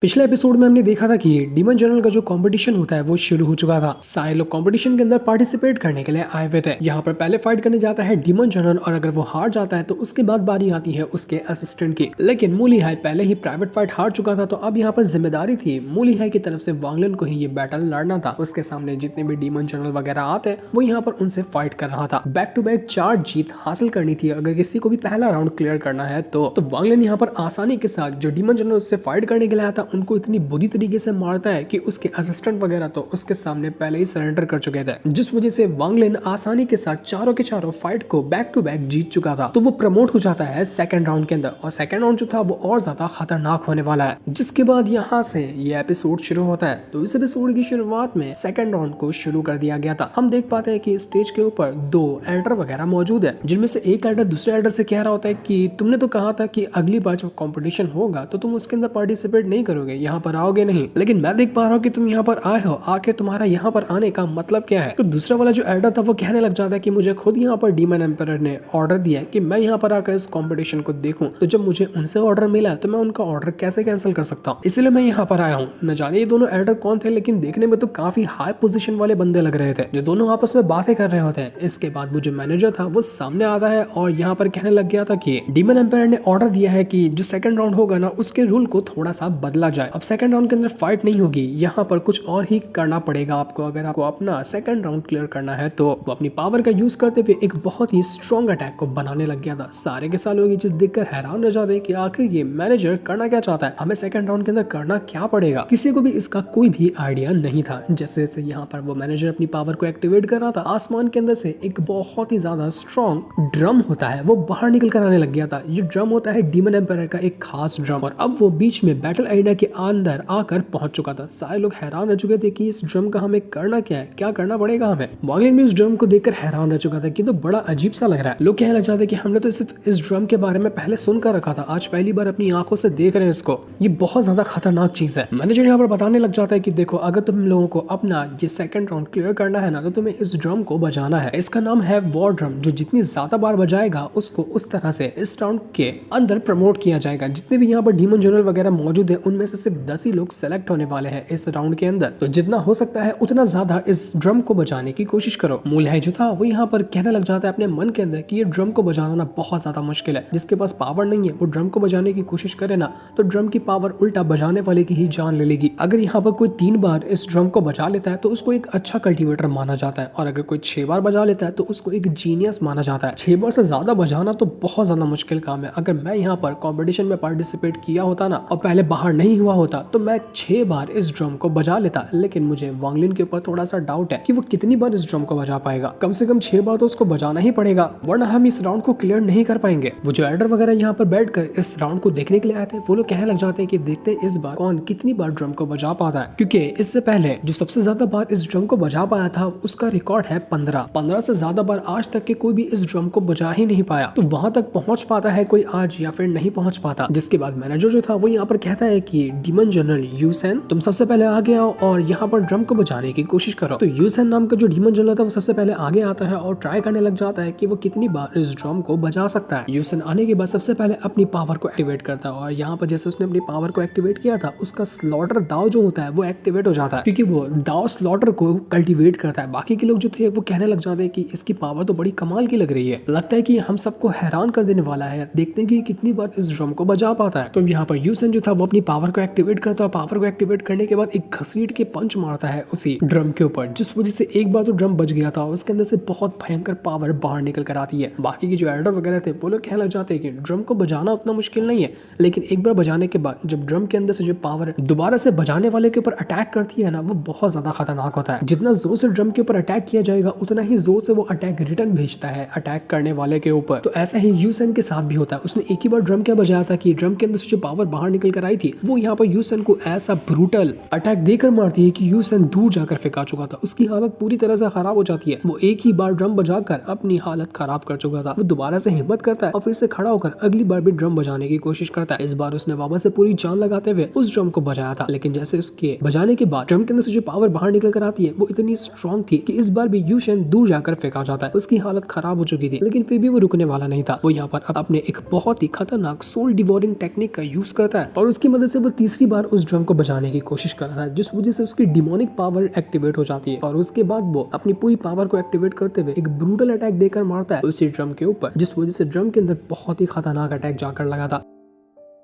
पिछले एपिसोड में हमने देखा था कि डीमन जनरल का जो कंपटीशन होता है वो शुरू हो चुका था। सारे लोग कंपटीशन के अंदर पार्टिसिपेट करने के लिए आए हुए थे। यहाँ पर पहले फाइट करने जाता है डीमन जनरल और अगर वो हार जाता है तो उसके बाद बारी आती है उसके असिस्टेंट की। लेकिन मूली हाई पहले ही प्राइवेट फाइट हार चुका था, तो अब यहाँ पर जिम्मेदारी थी मूली हाई की तरफ से वांगलिन को ही ये बैटल लड़ना था। उसके सामने जितने भी डीमन जनरल वगैरह आते वो यहाँ पर उनसे फाइट कर रहा था। बैक टू बैक 4 जीत हासिल करनी थी अगर किसी को भी पहला राउंड क्लियर करना है तो वांगलिन यहाँ पर आसानी के साथ जो डीमन जनरल उससे फाइट करने के लिए आया था उनको इतनी बुरी तरीके से मारता है कि उसके असिस्टेंट वगैरह तो उसके सामने पहले ही सरेंडर कर चुके थे, जिस वजह से वांगलिन आसानी के साथ चारों के चारों फाइट को बैक टू बैक जीत चुका था। तो वो प्रमोट हो जाता है सेकंड राउंड के अंदर और सेकंड राउंड जो था वो और ज्यादा खतरनाक होने वाला है। जिसके बाद यहाँ से ये एपिसोड शुरू होता है। तो इस एपिसोड की शुरुआत में सेकंड राउंड को शुरू कर दिया गया था। हम देख पाते हैं कि स्टेज के ऊपर 2 एल्डर वगैरह मौजूद है, जिनमें से एक एल्डर दूसरे एल्डर से कह रहा होता है कि तुमने तो कहा था कि अगली बार जब कॉम्पिटिशन होगा तो तुम उसके अंदर पार्टिसिपेट नहीं करोगे, यहाँ पर आओगे नहीं, लेकिन मैं देख पा रहा हूँ कि तुम यहाँ पर आए हो, आके तुम्हारा यहाँ पर आने का मतलब क्या है। तो दूसरा वाला जो एल्डर था वो कहने लग जाता है कि मुझे खुद यहाँ पर डीमन एम्परर ने ऑर्डर दिया है कि मैं यहाँ पर आकर इस कंपटीशन को देखूं, तो जब मुझे उनसे ऑर्डर मिला तो मैं उनका ऑर्डर कैसे कैंसिल कर सकता हूँ, इसलिए मैं यहाँ पर आया हूँ। न जाने ये दोनों एल्डर कौन थे, लेकिन देखने में तो काफी हाई पोजीशन वाले बंदे लग रहे थे जो दोनों आपस में बातें कर रहे होते हैं। इसके बाद वो जो मैनेजर था वो सामने आता है और यहाँ पर कहने लग गया था कि डीमन एम्परर ने ऑर्डर दिया है कि जो सेकंड राउंड होगा ना उसके रूल को थोड़ा सा बदला जाए। अब सेकंड राउंड के अंदर फाइट नहीं होगी, यहाँ पर कुछ और ही करना पड़ेगा आपको। अगर आपको अपना सेकंड राउंड क्लियर करना है तो वो अपनी पावर का यूज करते हुए एक बहुत ही स्ट्रॉन्ग अटैक को बनाने लग गया था। सारे के सारे लोग ये चीज देखकर हैरान रह जाते हैं कि आखिर ये मैनेजर करना क्या चाहता है, हमें सेकंड राउंड के अंदर करना क्या पड़ेगा। किसी को भी इसका कोई भी आइडिया नहीं था। जैसे जैसे यहाँ पर वो मैनेजर अपनी पावर को एक्टिवेट कर रहा था, आसमान के अंदर से एक बहुत ही ज्यादा स्ट्रॉन्ग ड्रम होता है वो बाहर निकल कर आने लग गया था। ये ड्रम होता है डीमन एम्पायर का एक खास ड्रम और अब वो बीच में बैटल एरिना के अंदर आकर पहुंच चुका था। सारे लोग हैरान रह चुके थे कि इस ड्रम का हमें करना क्या है, क्या करना पड़ेगा हमें। वांगलिन भी उस ड्रम को देखकर हैरान रह चुका था कि तो बड़ा अजीब सा लग रहा है। लोग कहने लग जाते कि हमने तो सिर्फ इस ड्रम के बारे में पहले सुनकर रखा था, आज पहली बार अपनी आंखों से देख रहे हैं इसको, ये बहुत ज्यादा खतरनाक चीज है। मैनेजर यहाँ पर बताने लग जाता है कि देखो अगर तुम लोगों को अपना ये सेकंड राउंड क्लियर करना है ना तो तुम्हें इस ड्रम को बजाना है। इसका नाम है वॉर ड्रम, जो जितनी ज्यादा बार बजाएगा उसको उस तरह से इस राउंड के अंदर प्रमोट किया जाएगा। जितने भी यहाँ पर डीमन जनरल वगैरह मौजूद है उनमें से सिर्फ 10 ही लोग सेलेक्ट होने वाले हैं इस राउंड के अंदर, तो जितना हो सकता है उतना ज्यादा इस ड्रम को बजाने की कोशिश करो। मूलहाई जो था वो यहाँ पर कहने लग जाता है अपने मन के अंदर कि ये ड्रम को बजाना ना बहुत ज्यादा मुश्किल है, जिसके पास पावर नहीं है वो ड्रम को बजाने की कोशिश करे ना तो ड्रम की पावर उल्टा बजाने वाले की ही जान ले लेगी। अगर यहाँ पर कोई 3 बार इस ड्रम को बजा लेता है तो उसको एक अच्छा कल्टीवेटर माना जाता है और अगर कोई 6 बार बजा लेता है तो उसको एक जीनियस माना जाता है। 6 बार से ज्यादा बजाना तो बहुत ज्यादा मुश्किल काम है। अगर मैं यहाँ पर कॉम्पिटिशन में पार्टिसिपेट किया होता ना और पहले बाहर नहीं हुआ होता तो मैं 6 बार इस ड्रम को बजा लेता, लेकिन मुझे वांगलिन के ऊपर थोड़ा सा डाउट है कि वो कितनी बार इस ड्रम को बजा पाएगा। कम से कम 6 बार तो उसको बजाना ही पड़ेगा, वरना हम इस राउंड को क्लियर नहीं कर पाएंगे। वो जो एल्डर वगैरह यहाँ पर बैठकर इस राउंड को देखने के लिए आए थे वो लोग कहने लग जाते हैं कि देखते हैं इस बार कौन कितनी बार ड्रम को बजा पाता है, क्योंकि इससे पहले जो सबसे ज्यादा बार इस ड्रम को बजा पाया था उसका रिकॉर्ड है 15 से ज्यादा बार आज तक के कोई भी इस ड्रम को बजा ही नहीं पाया। तो वहां तक पहुंच पाता है कोई आज या फिर नहीं पहुंच पाता। जिसके बाद मैनेजर जो था वो यहाँ पर कहता है कि डीमन जनरल यूसेन तुम सबसे पहले आगे आओ और यहाँ पर ड्रम को बजाने की कोशिश करो। तो यूसेन नाम का जो डीमन जनरल था वो सबसे पहले आगे आता है और ट्राई करने लग जाता है कि वो कितनी बार इस ड्रम को बजा सकता है। यूसेन आने के बाद सबसे पहले अपनी पावर को एक्टिवेट करता है और यहाँ पर जैसे उसने अपनी पावर को एक्टिवेट किया था उसका स्लॉटर दाव जो होता है वो एक्टिवेट हो जाता है, क्योंकि वो दाव स्लॉटर को कल्टीवेट करता है। बाकी के लोग जो थे वो कहने लग जाते हैं कि इसकी पावर तो बड़ी कमाल की लग रही है, लगता है कि हम सबको हैरान कर देने वाला है, देखते हैं कि कितनी बार इस ड्रम को बजा पाता है। तो यहाँ पर यूसेन जो था वो अपनी पावर को एक्टिवेट करता है। पावर को एक्टिवेट करने के बाद एक घसीट के पंच मारता है उसी ड्रम के ऊपर, जिस वजह से एक बार तो ड्रम बच गया था, उसके अंदर से बहुत भयंकर पावर बाहर निकल कर आती है। बाकी के जो एल्डर वगैरह थे वो लोग कहने लग जाते हैं कि ड्रम को बजाना उतना मुश्किल नहीं है, लेकिन एक बार बजाने के बाद जब ड्रम के अंदर से जो पावर दोबारा से बजाने वाले के ऊपर अटैक करती है ना वो बहुत ज्यादा खतरनाक होता है। जितना जोर से ड्रम के ऊपर अटैक किया जाएगा उतना ही जोर से वो अटैक रिटर्न भेजता है अटैक करने वाले के ऊपर। तो ऐसा ही यूसेन के साथ भी होता है। उसने एक ही बार ड्रम क्या बजाया था कि ड्रम के अंदर से जो पावर बाहर निकल कर आई थी वो यहाँ पर यूसेन को ऐसा ब्रूटल अटैक देकर मारती है कि यूसेन दूर जाकर फेंका चुका था। उसकी हालत पूरी तरह से खराब हो जाती है। वो एक ही बार ड्रम बजाकर अपनी हालत खराब कर चुका था। वो दोबारा से हिम्मत करता है और फिर से खड़ा होकर अगली बार भी ड्रम बजाने की कोशिश करता है। इस बार उसने वापस से पूरी जान लगाते हुए उस ड्रम को बजाया था, लेकिन जैसे उसके बजाने के बाद ड्रम के अंदर से जो पावर बाहर निकल कर आती है वो इतनी स्ट्रॉन्ग थी कि इस बार भी यूसेन दूर जाकर फेंका जाता है। उसकी हालत खराब हो चुकी थी, लेकिन फिर भी वो रुकने वाला नहीं था। वो यहाँ पर अपने एक बहुत ही खतरनाक सोल डिवोरिंग टेक्निक का यूज करता है और उसकी मदद से वो वो तीसरी बार उस ड्रम को बजाने की कोशिश कर रहा है, जिस वजह से उसकी डिमोनिक पावर एक्टिवेट हो जाती है और उसके बाद वो अपनी पूरी पावर को एक्टिवेट करते हुए एक ब्रूटल अटैक देकर मारता है उसी ड्रम के ऊपर, जिस वजह से ड्रम के अंदर बहुत ही खतरनाक अटैक जाकर लगा था।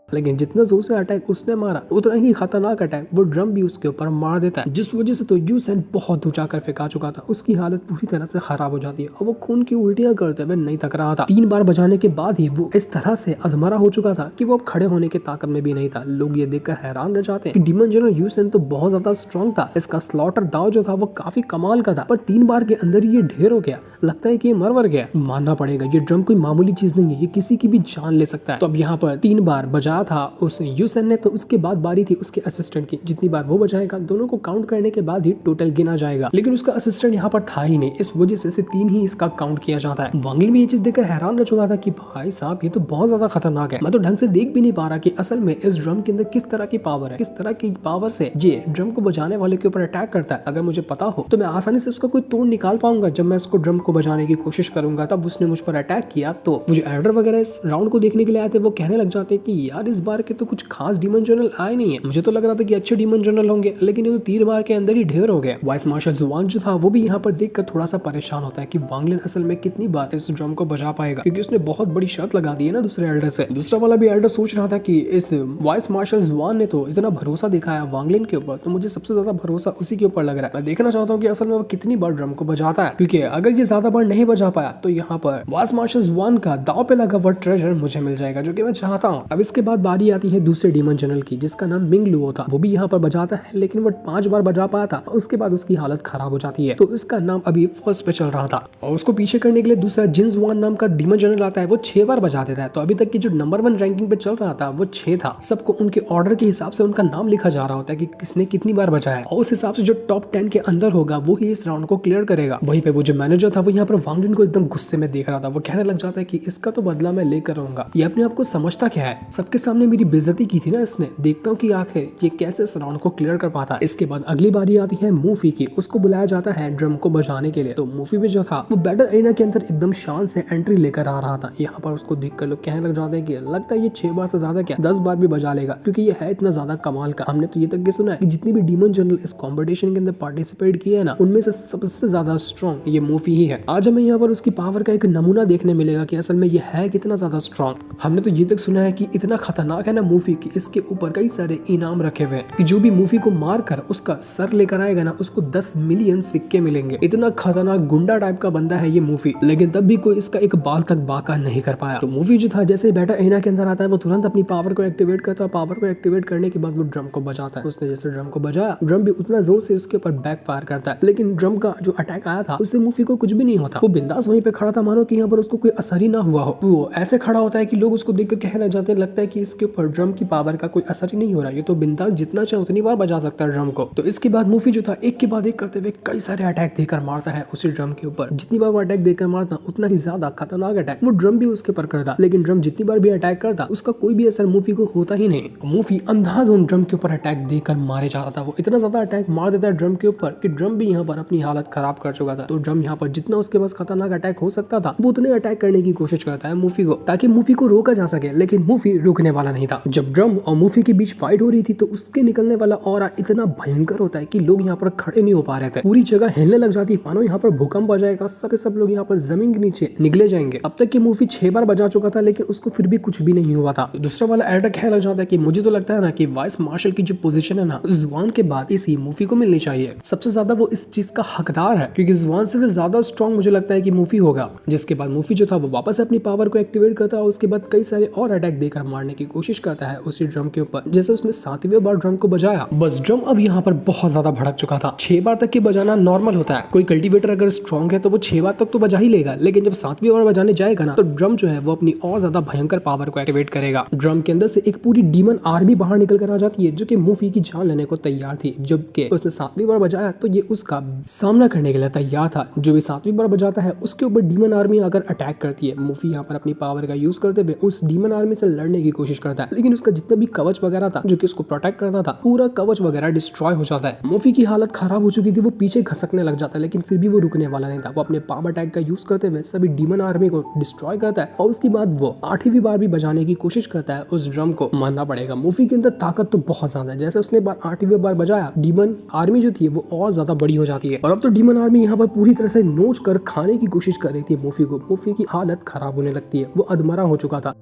लेकिन जितना जोर से अटैक उसने मारा उतना ही खतरनाक अटैक वो ड्रम भी उसके ऊपर मार देता है, जिस वजह से तो यूसेन बहुत दूर जाकर फेंका चुका था। उसकी हालत पूरी तरह से खराब हो जाती है और वो खून की उल्टियां करते हुए नहीं थक रहा था। 3 बार बजाने के बाद ही वो इस तरह से अधमरा हो चुका था कि वो अब खड़े होने की ताकत में भी नहीं था। लोग ये देखकर हैरान रह जाते हैं कि डीमन जनरल यूसेन तो बहुत ज्यादा स्ट्रॉन्ग था, इसका स्लॉटर दाव जो था वो काफी कमाल का था, पर 3 बार के अंदर ये ढेर हो गया। लगता है कि ये मर गया। मानना पड़ेगा ये ड्रम कोई मामूली चीज नहीं है, ये किसी की भी जान ले सकता है। तो अब यहाँ पर 3 बार बजाया था उस यूसेन ने, तो उसके बाद बारी थी उसके असिस्टेंट की। जितनी बार वो बजाएगा दोनों को काउंट करने के बाद ही टोटल गिना जाएगा, लेकिन उसका असिस्टेंट यहाँ पर था ही नहीं, इस वजह से 3 ही इसका काउंट किया जाता है। वांग लिन भी ये चीज देखकर हैरान रह चुका था कि भाई साहब ये तो बहुत ज्यादा खतरनाक है। मैं तो ढंग से देख भी नहीं पा रहा कि असल में इस ड्रम के अंदर किस तरह की पावर है, किस तरह की पावर से ये ड्रम को बजाने वाले के ऊपर अटैक करता है। अगर मुझे पता हो तो मैं आसानी से उसका कोई तोड़ निकाल पाऊंगा। जब मैं इसको ड्रम को बजाने की कोशिश करूंगा तब उसने मुझ पर अटैक किया, तो मुझे एल्डर वगैरह इस राउंड को देखने के लिए आए थे, वो कहने लग जाते कि यार इस बार के तो कुछ खास डीमन जनरल आए नहीं है। मुझे तो लग रहा था कि अच्छे डीमन जनरल होंगे, लेकिन ये तो 3 बार के अंदर ही ढेर हो गया। वाइस मार्शल जुआन जो था वो भी यहाँ पर देखकर थोड़ा सा परेशान होता है कि वांग लिन असल में कितनी बार इस ड्रम को बजा पाएगा, क्योंकि उसने बहुत बड़ी शर्त लगा दी है ना दूसरे एल्डर से। दूसरा वाला भी एल्डर सोच रहा था कि इस वाइस मार्शल जुआन ने तो इतना भरोसा दिखाया वांग लिन के ऊपर, तो मुझे सबसे ज्यादा भरोसा उसी के ऊपर लग रहा है। मैं देखना चाहता हूँ कि असल में वो कितनी बार ड्रम को बजाता है, क्योंकि अगर ये ज्यादा बार नहीं बजा पाया तो यहाँ पर वाइस मार्शल जुआन का दाव पे लगा हुआ ट्रेजर मुझे मिल जाएगा, जो कि मैं चाहता हूँ। अब इसके बाद बारी आती है दूसरे डीमन जनरल की, जिसका नाम मिंग लुओ था। वो भी यहाँ पर बजाता है, लेकिन वो 5 बार बजा पाया था, उसके बाद उसकी हालत खराब हो जाती है। तो इसका नाम अभी फर्स्ट पे चल रहा था और उसको पीछे करने के लिए दूसरा जिन जुआन नाम का डीमन जनरल आता है, वो 6 बार बजा देता है। तो अभी तक की जो नंबर 1 रैंकिंग पे चल रहा था वो 6 था। सबको उनके ऑर्डर के हिसाब से उनका नाम लिखा जा रहा होता है कि किसने कितनी बार बजाया, और उस हिसाब से जो टॉप 10 के अंदर होगा वो ही इस राउंड को क्लियर करेगा। वहीं पे वो जो मैनेजर था वो यहाँ पर वांग लिन को एकदम गुस्से में देख रहा था। वो कहने लग जाता है कि इसका तो बदला मैं लेकर रहूंगा। ये अपने आप को समझता क्या है, सबके सामने मेरी बेइज्जती की थी ना इसने, देखता हूँ कि आखिर ये कैसे इस राउंड को क्लियर कर पाता है। इसके बाद अगली बारी आती है मूफी की। उसको बुलाया जाता है ड्रम को बजाने के लिए। तो मूफी भी जो था वो बैटल एरिना के अंदर एकदम शान से एंट्री लेकर आ रहा था। यहाँ पर उसको देखकर लोग कहने लग जाते हैं कि लगता है ये 6 बार से ज्यादा क्या 10 बार भी बजा लेगा, क्योंकि ये है इतना ज्यादा कमाल का। हमने तो ये तक सुना है कि जितनी भी डीमन जनरल इस कॉम्पिटिशन के अंदर पार्टिसिपेट किए है ना, उनमें से सबसे ज्यादा स्ट्रॉन्ग ये मूफी ही है। आज हमें यहाँ पर उसकी पावर का एक नमूना देखने मिलेगा कि असल में ये है कितना ज्यादा स्ट्रॉन्ग। हमने तो ये तक सुना है कि इतना खतरनाक है ना मूफी की, इसके ऊपर कई सारे इनाम रखे हुए हैं कि जो भी मूफी को मार कर उसका सर लेकर आएगा ना, उसको 10 मिलियन सिक्के मिलेंगे। इतना खतरनाक गुंडा टाइप का बंदा है ये मूफी, लेकिन तब भी कोई इसका एक बाल तक बाका नहीं कर पाया। तो मूफी जो था जैसे बैटल एरिना के अंदर आता है वो तुरंत अपनी पावर को एक्टिवेट करता है। पावर को एक्टिवेट करने के बाद वो ड्रम को बजाता है। उसने जैसे ड्रम को बजाया, ड्रम भी उतना जोर से उसके ऊपर बैक फायर करता है, लेकिन ड्रम का जो अटैक आया था उससे मूफी को कुछ भी नहीं होता। वो बिंदास वहीं पे खड़ा था, मानो कि यहाँ पर उसको कोई असर ही ना हुआ हो। वो ऐसे खड़ा होता है कि लोग उसको देखकर कहने जाते हैं लगता है कि इसके ऊपर ड्रम की पावर का कोई असर ही नहीं हो रहा, ये तो बिंदास जितना चाहे उतनी बार बजा सकता है ड्रम को। तो इसके बाद मूफी जो था एक के बाद एक करते हुए कई सारे अटैक देकर मारता है उसी ड्रम के ऊपर। जितनी बार वो अटैक देकर मारता उतना ही ज्यादा खतरनाक अटैक वो ड्रम भी उसके ऊपर करता, लेकिन ड्रम जितनी बार भी अटैक करता उसका कोई भी असर मूफी को होता ही नहीं। मूफी अंधाधुंध ड्रम के ऊपर अटैक देकर मारे जा रहा था। वो इतना ज्यादा अटैक मार देता है ड्रम के ऊपर कि ड्रम भी यहाँ पर अपनी हालत खराब कर चुका था। तो ड्रम यहाँ पर जितना उसके पास खतरनाक अटैक हो सकता था वो उतने अटैक करने की कोशिश करता है मूफी को, ताकि मूफी को रोका जा सके, लेकिन मूफी रुकने वाला नहीं था। जब ड्रम और मूफी के बीच फाइट हो रही थी तो उसके निकलने वाला ऑरा इतना भयंकर होता है कि लोग यहाँ पर खड़े नहीं हो पा रहे थे। पूरी जगह हिलने लग जाती है, मानो यहाँ पर भूकंप आ जाएगा, सब लोग यहाँ पर जमीन के नीचे निकले जाएंगे। अब तक की मूफी 6 बार बजा चुका था, लेकिन उसको फिर भी कुछ भी नहीं हुआ था। दूसरा वाला एल्डर कहने लग जाता है कि मुझे तो लगता है ना कि वाइस मार्शल की जो पोजीशन है ना जुआन के बाद इसी मूफी को मिलनी चाहिए। सबसे ज्यादा वो इस चीज का हकदार है, क्योंकि जुआन से भी ज्यादा स्ट्रॉन्ग मुझे लगता है कि मूफी होगा। जिसके बाद मूफी जो था वो वापस अपनी पावर को एक्टिवेट करता है, उसके बाद कई सारे और अटैक देकर मारने की कोशिश करता है उसी ड्रम के ऊपर। जैसे उसने 7वीं बार ड्रम को बजाया, बस ड्रम अब यहाँ पर बहुत ज्यादा भड़क चुका था। 6 बार तक के बजाना नॉर्मल होता है। कोई कल्टीवेटर अगर स्ट्रॉन्ग है तो वो 6 बार तक तो बजा ही लेगा, लेकिन जब 7वीं बार बजाने जाएगा ना तो ड्रम जो है वो अपनी और ज्यादा भयंकर पावर को एक्टिवेट करेगा। ड्रम के अंदर से एक पूरी डीमन आर्मी बाहर निकल कर आ जाती है, जो कि मूफी की जान लेने को तैयार थी। जबकि उसने 7वीं बार बजाया तो ये उसका सामना करने के लिए तैयार था। जो भी 7वीं बार बजाता है उसके ऊपर डीमन आर्मी अगर अटैक करती है, मूफी यहाँ पर अपनी पावर का यूज करते हुए उस डीमन आर्मी से लड़ने की कोशिश कोशिश करता है, लेकिन उसका जितना भी कवच वगैरह था जो कि उसको प्रोटेक्ट करता था, पूरा कवच वगैरह डिस्ट्रॉय हो जाता है। मोफी की हालत खराब हो चुकी थी, वो पीछे खसकने लग जाता है, लेकिन फिर भी वो रुकने वाला नहीं था। वो अपने पाम अटैक का यूज करते हुए सभी डीमन आर्मी को डिस्ट्रॉय करता है और उसके बाद वो 8वीं बार भी बजाने की कोशिश करता है उस ड्रम को। मानना पड़ेगा मोफी के अंदर ताकत तो बहुत ज्यादा है। जैसे उसने 8वीं बार बजाया, डीमन आर्मी जो थी वो और ज्यादा बड़ी हो जाती है और अब तो डीमन आर्मी यहाँ पर पूरी तरह से नोच कर खाने की कोशिश कर रही थी मोफी को। मोफी की हालत खराब होने लगती है, वो अधमरा हो चुका था,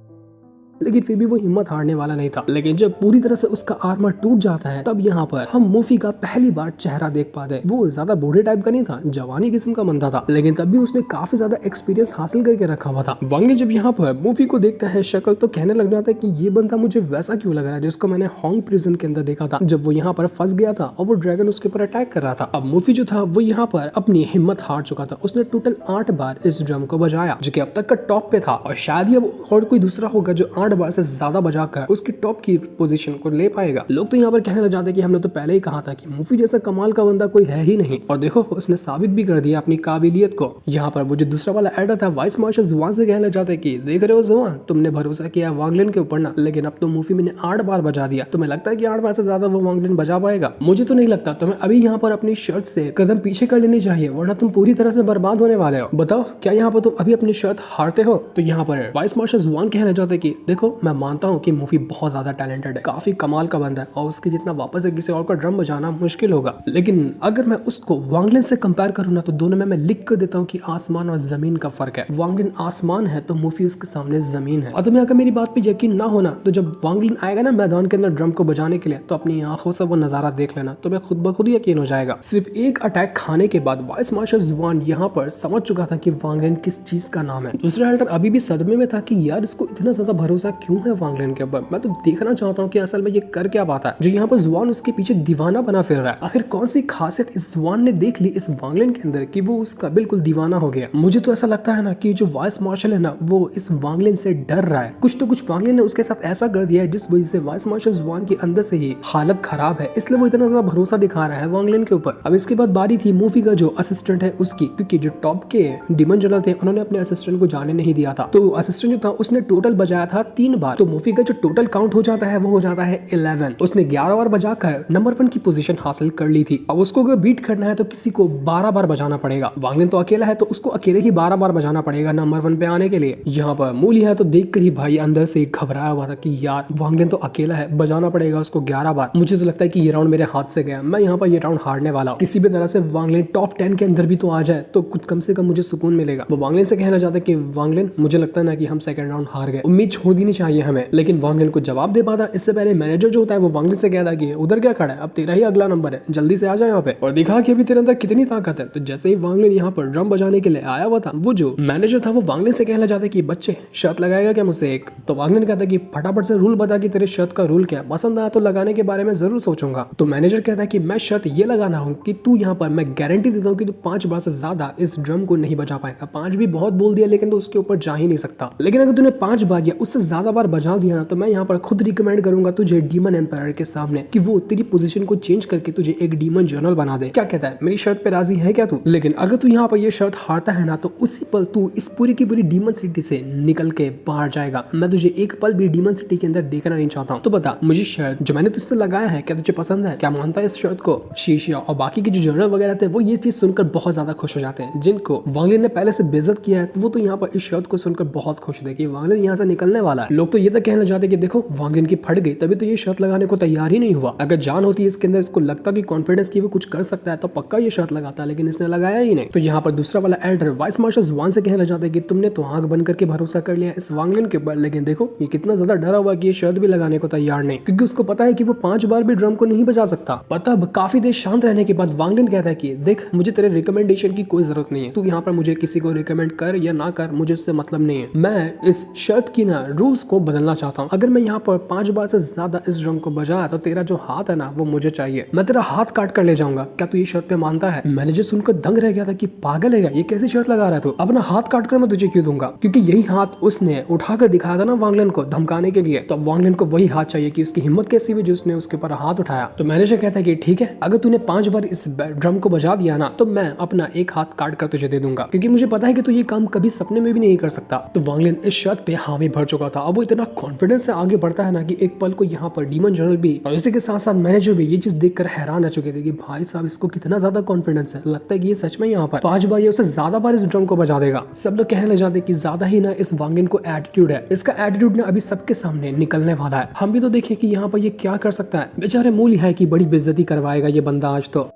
लेकिन फिर भी वो हिम्मत हारने वाला नहीं था। लेकिन जब पूरी तरह से उसका आर्मर टूट जाता है, तब यहाँ पर हम मोफी का पहली बार चेहरा देख पाते हैं। वो ज्यादा बूढ़े टाइप का नहीं था, जवानी किस्म का बंदा था, लेकिन तब भी उसने काफी ज्यादा एक्सपीरियंस हासिल करके रखा हुआ था। वांग ली जब यहाँ पर मोफी को देखता है शक्ल, तो कहने लग जाता है कि ये बंदा मुझे वैसा क्यों लग रहा है जिसको मैंने हॉन्ग प्रिजन के अंदर देखा था, जब वो यहाँ पर फंस गया था और वो ड्रैगन उसके ऊपर अटैक कर रहा था। अब मोफी जो था वो यहाँ पर अपनी हिम्मत हार चुका था। उसने टोटल 8 बार इस ड्रम को बजाया, जो कि अब तक का टॉप पे था, और शायद ही अब और कोई दूसरा होगा जो 8 बार से ज्यादा बजाकर उसकी टॉप की पोजीशन को ले पाएगा। लोग तो यहाँ पर कहने लग जाते हैं कि हमने तो पहले ही कहा था कि मोफी जैसा कमाल का बंदा कोई है ही नहीं, और देखो उसने साबित भी कर दिया अपनी काबिलियत को। यहाँ पर वो जो दूसरा वाला एडर था वाइस मार्शल जुआन से कहने लग जाते हैं कि देख रहे हो जुआन, तुमने भरोसा किया वांग लिन के ऊपर ना, लेकिन अब तो मोफी मैंने 8 बार बजा दिया। तुम्हें लगता है कि 8 बार से ज्यादा वो वांग लिन बजा पाएगा? मुझे तो नहीं लगता। तुम्हें अभी यहाँ पर अपनी शर्त से कदम पीछे कर लेनी चाहिए, वरना तुम पूरी तरह से बर्बाद होने वाले हो। बताओ क्या यहाँ पर तुम अभी अपनी शर्त हारते हो? तो यहाँ पर वाइस मार्शल जुआन कहने लग जाते हैं कि देखो मैं मानता हूँ कि मोफी बहुत ज्यादा टैलेंटेड है, काफी कमाल का बंदा है, और उसके जितना वापस से किसी और का ड्रम बजाना मुश्किल होगा, लेकिन अगर मैं उसको वांग लिन से कंपेयर करूँ ना, तो दोनों में मैं लिख कर देता हूँ कि आसमान और जमीन का फर्क है। वांग लिन आसमान है तो मोफी उसके सामने जमीन है। और तुम्हें अगर मेरी बात पे यकीन ना होना, तो जब वांग लिन आएगा ना मैदान के अंदर ड्रम को बजाने के लिए, तो अपनी आंखों से वो नजारा देख लेना, तुम्हें खुद ब खुद यकीन हो जाएगा। सिर्फ एक अटैक खाने के बाद वाइस मार्शल जुआन यहाँ पर समझ चुका था कि वांग लिन किस चीज का नाम है। दूसरा एल्डर अभी भी सदमे में था कि यार इसको इतना ज्यादा भरोसा क्यों है वांग लिन के ऊपर। मैं तो देखना चाहता हूँ कि असल में ये कर क्या पाता है जो यहाँ पर जुआन उसके पीछे दीवाना बना फिर रहा है। आखिर कौन सी खासियत इस जुआन ने देख ली इस वांग लिन के अंदर कि वो उसका बिल्कुल दीवाना हो गया। मुझे तो ऐसा लगता है ना कि जो वाइस मार्शल है ना, वो इस वांग लिन से डर रहा है। कुछ तो कुछ वांग लिन ने उसके साथ ऐसा कर दिया है जिस वजह से वाइस मार्शल जुआन के अंदर से ही हालत खराब है, इसलिए वो इतना ज्यादा भरोसा दिखा रहा है वांग लिन के ऊपर। अब इसके बाद बारी थी मोफी का जो असिस्टेंट है उसकी, क्योंकि जो टॉप के डीमन जनरल थे उन्होंने अपने असिस्टेंट को जाने नहीं दिया था, तो असिस्टेंट जो था उसने टोटल बजाया था 3 बार। तो मोफी का जो टोटल काउंट हो जाता है वो हो जाता है 11। उसने 11 बार बजाकर नंबर 1 की पोजीशन हासिल कर ली थी। अब उसको अगर बीट करना है तो किसी को 12 बार बजाना पड़ेगा। वांग लिन तो अकेला है तो उसको अकेले ही 12 बार बजाना पड़ेगा नंबर 1 पे आने के लिए। यहाँ पर मूली है तो देखकर ही भाई अंदर से घबराया हुआ था कि यार वांग लिन तो अकेला है, बजाना पड़ेगा उसको 11 बार। मुझे तो लगता है कि ये राउंड मेरे हाथ से गया, मैं यहाँ पर ये राउंड हारने वाला हूँ। किसी भी तरह से वांग लिन टॉप 10 के अंदर भी तो आ जाए तो कुछ कम से कम मुझे सुकून मिलेगा। वो वांग लिन से कहना चाहता है कि वांग लिन मुझे लगता है ना कि हम सेकंड राउंड हार गए, उम्मीद छोड़ देनी चाहिए हमें। लेकिन वांग लिन को जवाब दे पाता इससे पहले मैनेजर जो होता है वो वांग लिन से कहता है कि उधर क्या खड़ा है, अब तेरा ही अगला नंबर है, जल्दी से आ जा यहाँ पे और दिखा कि अभी तेरे अंदर कितनी ताकत है। तो जैसे ही वांग लिन यहाँ पर ड्रम बजाने के लिए आया हुआ था, वो जो मैनेजर था वो वांग लिन से कहना चाहता है कि बच्चे शर्त लगाएगा क्या मुझसे एक? तो वांग लिन कहता है कि फटाफट से रूल बता कि तेरे शर्त का रूल क्या है, पसंद आया तो लगाने के बारे में जरूर सोचूंगा। तो मैनेजर कहता है कि मैं शर्त ये लगाना हूँ कि तू यहाँ पर, मैं गारंटी देता हूँ कि तू 5 बार से ज्यादा इस ड्रम को नहीं बजा पाएगा। 5 भी बहुत बोल दिया, लेकिन तो उसके ऊपर जा ही नहीं सकता। लेकिन अगर तूने 5 बार या उससे ज्यादा बार बजा दिया ना, तो मैं यहाँ पर खुद रिकमेंड करूंगा तुझे डीमन एम्पायर के सामने कि वो तेरी पोजीशन को चेंज करके तुझे एक डीमन जनरल बना दे। क्या कहता है, मेरी शर्त पे राजी है क्या तू? लेकिन अगर तू यहाँ पर ये शर्त हारता है ना, तो उसी पल तू इस पूरी की पूरी डीमन सिटी से निकल के बाहर जाएगा। मैं तुझे एक पल भी डीमन सिटी के अंदर देखना नहीं चाहता हूँ। तो बता मुझे शर्त जो मैंने तुझसे लगाया है क्या तुझे पसंद है? क्या मानता है इस शर्त को? शीशिया और बाकी के जो जनरल वगैरह थे वो ये चीज सुनकर बहुत ज्यादा खुश हो जाते हैं। जिनको वांग लिन ने पहले से बेइज्जत किया है, तो वो तो यहाँ पर इस शर्त को सुनकर बहुत खुश थे कि वांग लिन यहाँ से निकलने वाला है। लोग तो ये तक कहना चाहते कि देखो वांग लिन की फट गई, तभी तो ये शर्त लगाने को तैयार ही नहीं हुआ। अगर जान होती इसके अंदर, इसको लगता कि कॉन्फिडेंस की वो कुछ कर सकता है, तो पक्का ये शर्त लगाता, लेकिन इसने लगाया ही नहीं। तो यहाँ पर दूसरा वाला एल्डर वाइस मार्शल जुआन से कहना चाहता है कि तुमने तो आंख बंद करके भरोसा कर लिया इस वांग लिन के ऊपर, लेकिन देखो ये कितना ज्यादा डरा हुआ कि ये शर्त भी लगाने को तैयार नहीं, क्योंकि उसको पता है कि वो 5 बार भी ड्रम को नहीं बजा सकता। तब काफी देर शांत रहने के बाद वांग लिन कहता है कि देख मुझे तेरे रिकमेंडेशन की कोई जरूरत नहीं है, तू यहाँ पर मुझे किसी को रिकमेंड कर या ना कर, मुझे उससे मतलब नहीं है। मैं इस शर्त की ना रूल्स को बदलना चाहता हूँ। अगर मैं यहाँ पर 5 बार से ज्यादा इस ड्रम को बजाया तो तेरा जो हाथ है ना वो मुझे चाहिए, मैं तेरा हाथ काट कर ले जाऊंगा। क्या तू ये शर्त पे मानता है? मैनेजर सुनकर दंग रह गया था कि पागल है क्या, ये कैसी शर्त लगा रहा है तू? अपना हाथ काट कर मैं तुझे क्यों दूंगा? क्योंकि यही हाथ उसने उठाकर दिखाया था ना वांग लिन को धमकाने के लिए, तो वांग लिन को वही हाथ चाहिए कि उसकी हिम्मत कैसी हुई जो उसने उसके ऊपर हाथ उठाया। तो मैनेजर कहता है कि ठीक है, अगर तूने 5 बार इस ड्रम को बजा दिया ना, तो मैं अपना एक हाथ काट कर तुझे दे दूंगा, क्योंकि मुझे पता है कि तू ये काम कभी सपने में भी नहीं कर सकता। तो वांग लिन इस शर्त पे हामी भर चुका था अब वो इतना कॉन्फिडेंस से आगे बढ़ता है ना कि एक पल को यहाँ पर डीमन जनरल भी और इसी के साथ साथ मैनेजर भी ये चीज देखकर हैरान रह चुके थे कि भाई साहब इसको कितना ज्यादा कॉन्फिडेंस है, लगता है कि ये सच में यहाँ पर 5 बार या उससे ज्यादा बार इस ड्रम को बजा देगा। सब लोग कहने लग जाते कि ज्यादा ही ना इस वांग लिन को एटीट्यूड है, इसका एटीट्यूड ना अभी सबके सामने निकलने वाला है। हम भी तो देखें कि यहाँ पर ये क्या कर सकता है। बेचारे मूल है कि बड़ी बेइज्जती करवाएगा ये बंदा आज तो।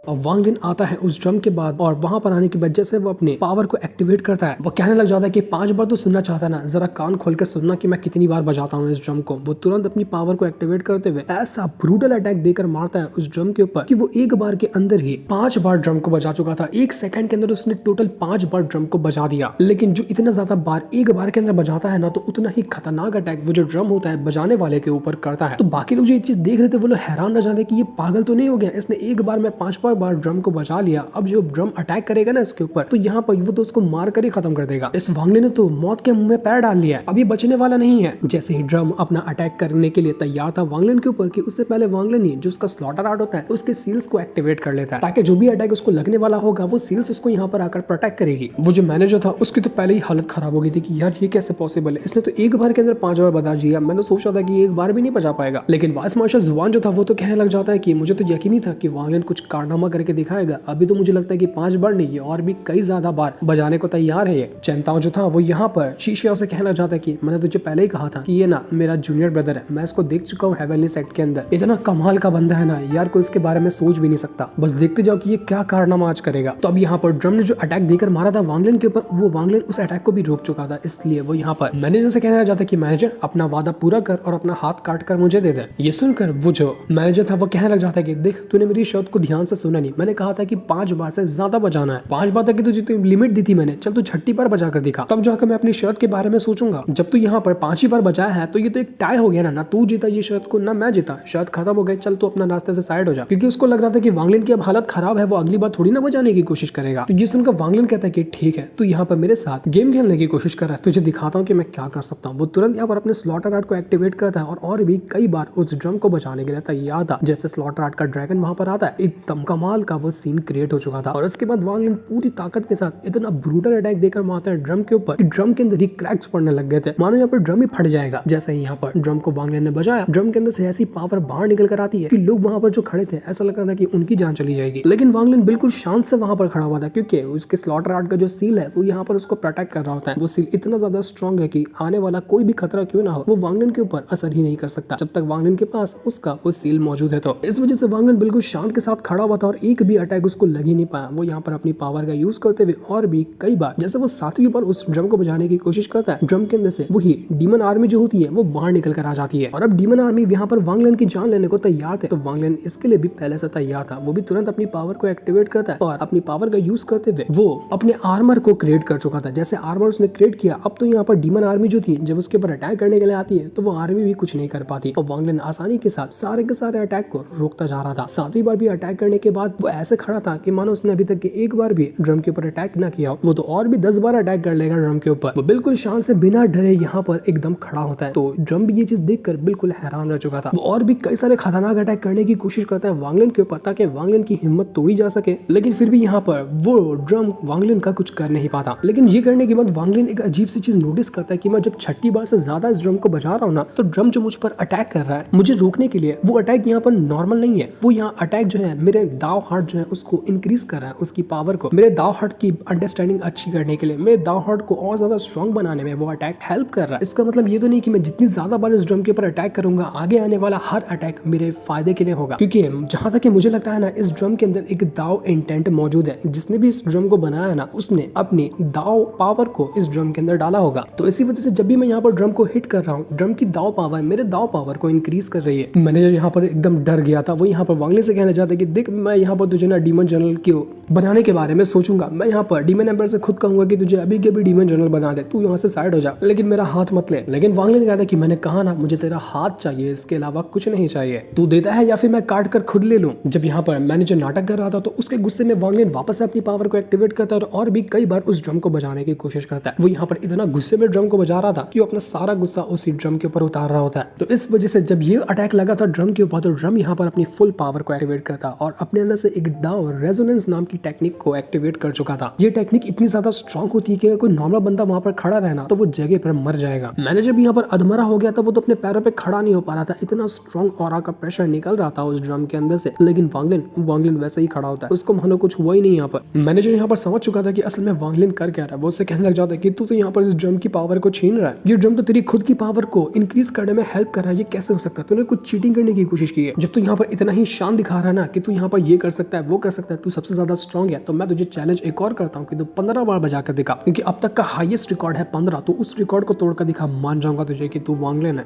और वांग लिन आता है उस ड्रम के बाद और वहां पर आने की वजह से वो अपने पावर को एक्टिवेट करता है। वो कहने लग जाता है कि 5 बार तो सुनना चाहता है ना, जरा कान खोल कर सुनना कि मैं कितनी बार बजाता हूँ इस ड्रम को। वो तुरंत अपनी पावर को एक्टिवेट करते हुए ऐसा ब्रूटल अटैक देकर मारता है उस ड्रम के ऊपर कि वो एक बार के अंदर ही 5 बार ड्रम को बजा चुका था। 1 सेकंड के अंदर उसने टोटल 5 बार ड्रम को बजा दिया। लेकिन जो इतना ज्यादा बार एक बार के अंदर बजाता है ना, तो उतना ही खतरनाक अटैक वो जो ड्रम होता है बजाने वाले के ऊपर करता है। तो बाकी लोग जो ये चीज देख रहे थे वो लोग हैरान रह जाते कि ये पागल तो नहीं हो गया, इसने एक बार में 5 बार ड्रम को बजा लिया। अब जो ड्रम अटैक करेगा ना इसके ऊपर, तो यहाँ पर वो तो उसको मार कर ही खत्म कर देगा। इस वांग लिन ने तो मौत के मुंह में पैर डाल लिया है, अब ये बचने वाला नहीं है। जैसे ही ड्रम अपना अटैक करने के लिए तैयार था वांग लिन के ऊपर, कि उससे पहले वांग लिन ही जो उसका स्लॉटर आर्ट होता है उसके सील्स को एक्टिवेट कर लेता है, ताकि जो भी अटैक उसको लगने वाला होगा वो सील्स उसको यहाँ पर आकर प्रोटेक्ट करेगी। वो जो मैनेजर था उसकी तो पहले ही हालत खराब हो गई थी कि यार ये कैसे पॉसिबल है, इसने तो एक बार के अंदर 5 बार बजा दिया। मैंने सोचा था कि एक बार भी नहीं बजा पाएगा। लेकिन वाइस मार्शल जुआन जो था वो तो कहने लग जाता है कि मुझे तो यकीन ही था कि वांग लिन कुछ कारनामा करके दिखाएगा। अभी तो मुझे लगता है कि 5 बार नहीं है और भी कई ज्यादा बार बजाने को तैयार है। ये चेंताओ जो था वो यहाँ पर शीशिया से कहना चाहता है कि मैंने तुझे पहले ही कहा था कि ये ना मेरा जूनियर ब्रदर है, मैं इसको देख चुका हूँ हेवनली सेट के अंदर, इतना कमाल का बंदा है ना यार, कोई इसके बारे में सोच भी नहीं सकता। बस देखते जाओ कि ये क्या कारनामा आज करेगा। तो अब यहाँ पर ड्रम ने जो अटैक देकर मारा था वांग लिन के ऊपर, वो वांग लिन उस अटैक को भी रोक चुका था, इसलिए वो यहाँ पर मैनेजर से कहना चाहता है कि मैनेजर अपना वादा पूरा कर और अपना हाथ काट कर मुझे दे दे। ये सुनकर वो जो मैनेजर था वो कहने लग जाता है कि देख तूने मेरी शर्त को ध्यान से सुना नहीं, मैंने कहा था कि 5 बार से ज्यादा बजाना है, 5 बार तक की तुझे लिमिट दी थी मैंने, चल तू 6ठी बार बजा कर दिखा, तब जाकर मैं अपनी शर्त के बारे में सोचूंगा। जब तू यहाँ पर 5 ही बार बजाया है तो ये तो एक टाई हो गया ना तू जीता ये शर्त को ना मैं जीता, शर्त खत्म हो गई, चल तू अपना रास्ते से साइड हो जा। क्योंकि उसको लग रहा था कि वांग लिन की अब हालत खराब है, वो अगली बार थोड़ी ना बजाने की कोशिश करेगा। तो ये सुनकर वांग लिन कहता है कि ठीक है तू यहाँ पर मेरे साथ गेम खेलने की कोशिश कर रहा है, तुझे दिखाता हूँ कि मैं क्या कर सकता हूँ। वो तुरंत यहाँ पर अपने स्लॉटर आर्ट को एक्टिवेट करता है और भी कई बार उस ड्रम को बचाने के लिए तैयार था। जैसे स्लॉटर आर्ट का ड्रैगन वहां पर आता है, एकदम कमाल का वो सीन क्रिएट हो चुका था। और उसके बाद वांग लिन पूरी ताकत के साथ इतना ब्रूटल अटैक देकर मारता है ड्रम के ऊपर, ड्रम के अंदर ही क्रैक्स पड़ने लग गए थे, मानो यहाँ पर ड्रम ही फट जाएगा। जैसे ही यहाँ पर ड्रम को वांग लिन ने बजाया, ड्रम के अंदर से ऐसी पावर बाहर निकल कर आती है कि लोग वहां पर जो खड़े थे ऐसा लग रहा था कि उनकी जान चली जाएगी। लेकिन वांग लिन बिल्कुल शांत से वहां पर खड़ा हुआ था, क्योंकि उसके स्लॉटर आर्ट का जो सील है वो यहाँ पर उसको प्रोटेक्ट कर रहा होता है। वो सील इतना ज्यादा स्ट्रॉन्ग है कि आने वाला कोई भी खतरा क्यों ना हो वो वांग लिन के ऊपर असर ही नहीं कर सकता, जब तक वांग लिन के पास उसका वो सील मौजूद है। तो इस वजह से वांग लिन बिल्कुल शांत के साथ खड़ा हुआ था और एक भी अटैक उसको लग ही नहीं पाया। वो यहाँ पर अपनी पावर का यूज करते हुए और भी कई बार, जैसे वो 7वीं बार उस ड्रम को बजाने की कोशिश करता है, ड्रम के अंदर से वही डीमन आर्मी जो होती है वो बाहर निकल कर आ जाती है। और अब डीमन आर्मी यहाँ पर वांग लिन की जान लेने को तैयार थे। तो वांग लिन इसके लिए भी पहले से तैयार था। वो भी तुरंत अपनी पावर को एक्टिवेट करता है और अपनी पावर का यूज करते हुए वो अपने आर्मर को क्रिएट कर चुका था। जैसे आर्मर उसने क्रिएट किया, अब तो यहाँ पर डीमन आर्मी जो थी जब उसके ऊपर अटैक करने के लिए आती है तो वो आर्मी भी कुछ नहीं कर पाती। और वांग लिन आसानी के साथ सारे के सारे अटैक को रोकता जा रहा था। 7वीं बार भी अटैक करने के बाद वो ऐसे खड़ा था कि मानो उसने अभी तक के एक बार भी ड्रम के ऊपर अटैक न किया, वो तो और भी 10 बार अटैक कर लेगा ड्रम के ऊपर। वो बिल्कुल शांत से बिना डरे यहाँ पर एकदम खड़ा होता है। तो ड्रम भी ये चीज देखकर बिल्कुल हैरान रह चुका था। वो और भी कई सारे खतरनाक अटैक करने की कोशिश करता है वांग लिन के ऊपर, ताकि वांग लिन की हिम्मत तोड़ी जा सके। लेकिन फिर भी यहाँ पर वो ड्रम वांग लिन का कुछ कर नहीं पाता। लेकिन ये करने के बाद वांग लिन एक अजीब सी चीज नोटिस करता है कि मैं जब 6ठी बार से ज्यादा इस ड्रम को बजा रहा हूँ ना, तो ड्रम जो मुझ पर अटैक कर रहा है मुझे रोकने के लिए, वो अटैक यहाँ पर नॉर्मल नहीं है। वो यहाँ अटैक जो है मेरे दाव हार्ट जो है उसको इंक्रीज कर रहा है, उसकी पावर को, मेरे दाव हार्ट की अंडरस्टैंडिंग अच्छी करने के लिए, मेरे दाव हार्ट को और ज्यादा स्ट्रॉन्ग बनाने में वो अटैक हेल्प कर रहा है। इसका मतलब ये तो नहीं कि मैं जितनी ज्यादा बार इस ड्रम के ऊपर अटैक करूंगा आगे आने वाला हर अटैक मेरे फायदे के लिए होगा। क्योंकि जहां तक मुझे लगता है ना, इस ड्रम के अंदर एक दाव इंटेंट मौजूद है। जिसने भी इस ड्रम को बनाया ना उसने अपनी दाव पावर को इस ड्रम के अंदर डाला होगा। तो इसी वजह से जब भी मैं यहाँ पर ड्रम को हिट कर रहा हूँ, ड्रम की दाव पावर मेरे दाव पावर को इंक्रीज कर रही है। मैनेजर यहाँ पर एकदम डर गया था। वो यहाँ पर वांग लिन से कहना चाहता है कि देख मैं यहाँ पर तुझे ना डीमन जनरल क्यों बनाने के बारे में सोचूंगा, मैं यहाँ पर डीमन एम्पायर से खुद कहूंगा कि तुझे अभी के अभी डीमन जनरल बना दे, तू यहाँ से साइड हो जा, लेकिन मेरा हाथ मत ले। लेकिन वांग लिन कहता है कि मैंने कहा ना मुझे तेरा हाथ चाहिए, इसके अलावा कुछ नहीं चाहिए, तू देता है या फिर मैं काट कर खुद ले लूं। जब यहाँ पर मैनेजर नाटक कर रहा था तो उसके गुस्से में वांग लिन वापस से अपनी पावर को एक्टिवेट करता है और भी कई बार उस ड्रम को बजाने की कोशिश करता है। वो यहाँ पर इतना गुस्से में ड्रम को बजा रहा था कि वो अपना सारा गुस्सा उसी ड्रम के ऊपर उतार रहा होता है। तो इस वजह से जब ये अटैक लगा था ड्रम के ऊपर, तो ड्रम यहाँ पर अपनी फुल पावर को एक्टिवेट करता और अपने अंदर से एक दाव रेजोनेंस नाम की टेक्निक को एक्टिवेट कर चुका था। ये टेक्निक इतनी ज्यादा स्ट्रॉन्ग होती है कि अगर कोई नॉर्मल बंदा वहां पर खड़ा रहना तो वो जगह पर मर जाएगा। मैनेजर भी यहाँ पर अधमरा हो गया था, वो तो अपने पैरों पे खड़ा नहीं हो पा रहा था, इतना स्ट्रॉन्ग ऑरा का प्रेशर निकल रहा था उस ड्रम के अंदर से। लेकिन वांगलिन वैसे ही खड़ा होता है, उसको मानो कुछ हुआ ही नहीं। यहाँ पर मैनेजर यहाँ पर समझ चुका था कि असल में वांगलिन कर क्या रहा है। वो उससे कहने लग जाता है कि तू तो यहाँ पर इस ड्रम की पावर को छीन रहा है, ये ड्रम तो तेरी खुद की पावर को इंक्रीज करने में हेल्प कर रहा है, ये कैसे हो सकता है? तूने कुछ चीटिंग करने की कोशिश की है। जब तू यहाँ पर इतना ही शान दिखा रहा है ना कि तू यहाँ पर ये कर सकता है, वो कर सकता है, तू सबसे ज्यादा स्ट्रॉन्ग है, तो मैं तुझे चैलेंज एक और करता हूँ कि तू 15 बार बजा कर दिखा, क्योंकि अब तक का हाईएस्ट रिकॉर्ड है 15। तो उस रिकॉर्ड को तोड़कर दिखा, मान जाऊंगा तुझे कि तू वांगलिन है।